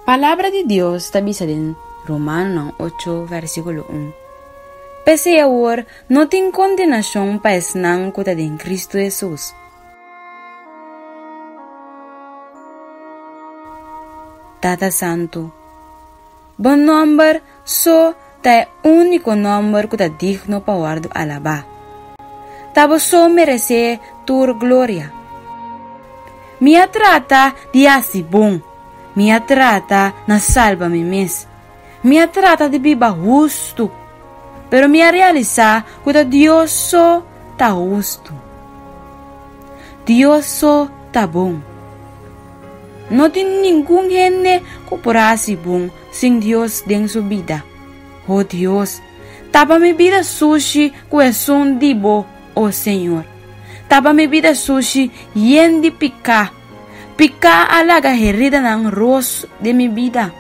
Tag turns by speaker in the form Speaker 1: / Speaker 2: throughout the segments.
Speaker 1: Palavra de Deus está bisada em Romanos 8, versículo 1. Pese agora, não tem condenação para os não que estão em Cristo Jesus. Tata Santo, bom número só é o único número que está digno para guardar alabar. Tabo só merece tua glória. Me trata de assim bom. Me trata na salva-me mes. Me trata de viver justo. Pero me realiza que Deus só está justo. Deus só está bom. Não tem nenhum gente que possa ser bom sem Deus em sua vida. Oh Deus, tapa minha vida sushi com o som de bo, oh Senhor. Tapa minha vida sushi yen de picar. Picar alaga herida ng rosto de minha vida.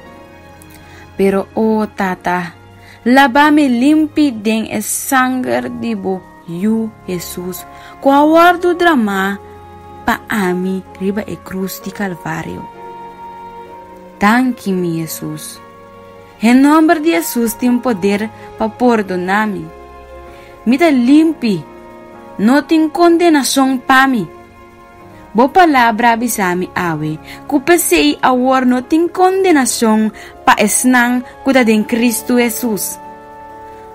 Speaker 1: Pero oh Tata, lava-me limpi den el sangue de bo, you Jesus. Com a guardo drama pa ami riba e cruz de Calvário. Thank-me, Jesus. Em nome de Jesus tem poder para perdonar-me. Me dá limpi. Não tem condenação para mim. Boa palavra avisa-me awe. Que pensei agora não tem condenação para esnang que está em Cristo Jesus.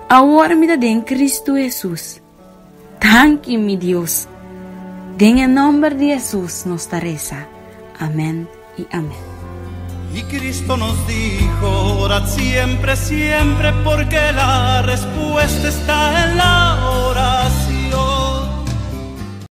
Speaker 1: Agora me dá em Cristo Jesus. Thank-me, Deus. En nombre de Jesús nos reza. Amén y amén.
Speaker 2: Y Cristo nos dijo, orad siempre, siempre, porque la respuesta está en